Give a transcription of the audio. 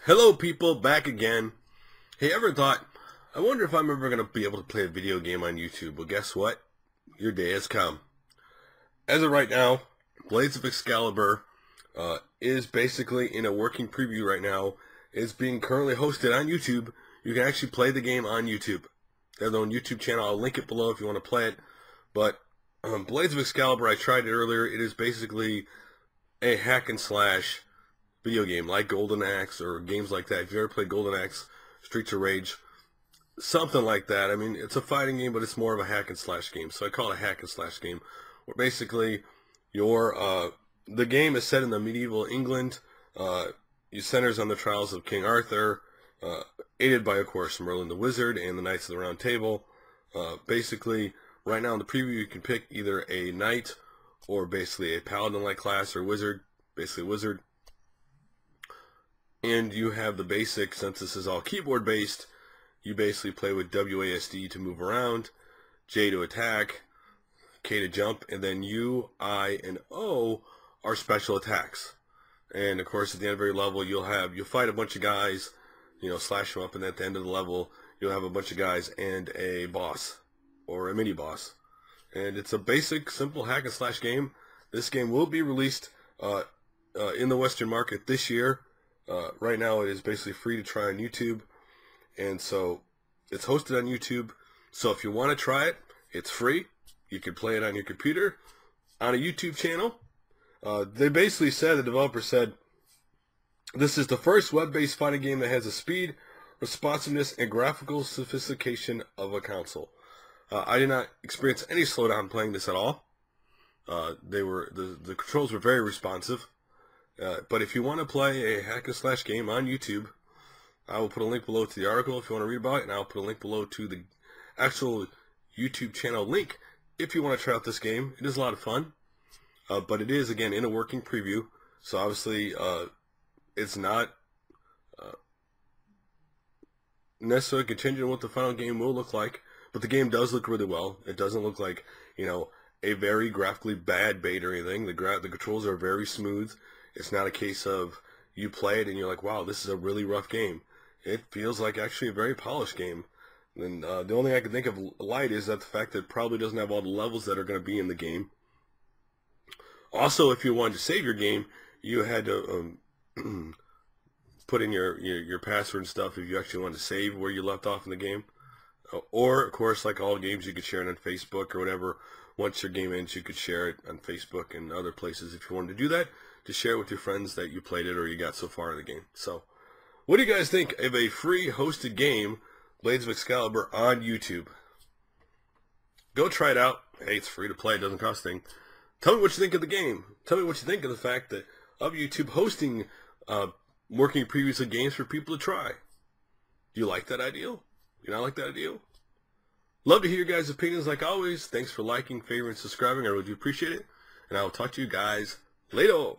Hello people, back again. Hey, ever thought, I wonder if I'm ever going to be able to play a video game on YouTube? Well, guess what? Your day has come. As of right now, Blades of Excalibur is basically in a working preview right now. It's being currently hosted on YouTube. You can actually play the game on YouTube. They have their own YouTube channel. I'll link it below if you want to play it. But Blades of Excalibur, I tried it earlier. It is basically a hack and slash video game like Golden Axe or games like that. If you ever played Golden Axe, Streets of Rage, something like that. I mean, it's a fighting game, but it's more of a hack and slash game. So I call it a hack and slash game, where basically the game is set in the medieval England. It centers on the trials of King Arthur, aided by, of course, Merlin the Wizard and the Knights of the Round Table. Basically, right now in the preview, you can pick either a knight or basically a paladin-like class or wizard, basically a wizard. And you have the basic, since this is all keyboard based, you basically play with WASD to move around, J to attack, K to jump, and then U, I, and O are special attacks. And of course at the end of every level you'll fight a bunch of guys, slash them up, and at the end of the level you'll have a bunch of guys and a boss, or a mini boss. And it's a basic, simple hack and slash game. This game will be released in the Western market this year. Right now it is basically free to try on YouTube, and so it's hosted on YouTube. So if you want to try it, it's free. You can play it on your computer on a YouTube channel. They basically said, the developer said, this is the first web-based fighting game that has the speed, responsiveness, and graphical sophistication of a console. I did not experience any slowdown playing this at all. The controls were very responsive. But if you want to play a hack and slash game on YouTube, I will put a link below to the article if you want to read about it, and I'll put a link below to the actual YouTube channel link if you want to try out this game. It is a lot of fun, but it is, again, in a working preview, so obviously it's not necessarily contingent on what the final game will look like, but the game does look really well. It doesn't look like, a very graphically bad bait or anything. The controls are very smooth. It's not a case of you play it and you're like, wow, this is a really rough game. It feels like actually a very polished game. And the only thing I can think of light is that the fact that it probably doesn't have all the levels that are going to be in the game. Also, if you wanted to save your game, you had to put in your password and stuff if you actually wanted to save where you left off in the game. Or, of course, like all games, you could share it on Facebook or whatever. Once your game ends, you could share it on Facebook and other places if you wanted to do that, to share it with your friends that you played it or you got so far in the game. So, what do you guys think of a free hosted game, Blades of Excalibur, on YouTube? Go try it out. Hey, it's free to play. It doesn't cost anything. Tell me what you think of the game. Tell me what you think of the fact that of YouTube hosting working previews of games for people to try. Do you like that idea? You not like that idea? Love to hear your guys' opinions like always. Thanks for liking, favoring, and subscribing. I really do appreciate it. And I will talk to you guys later.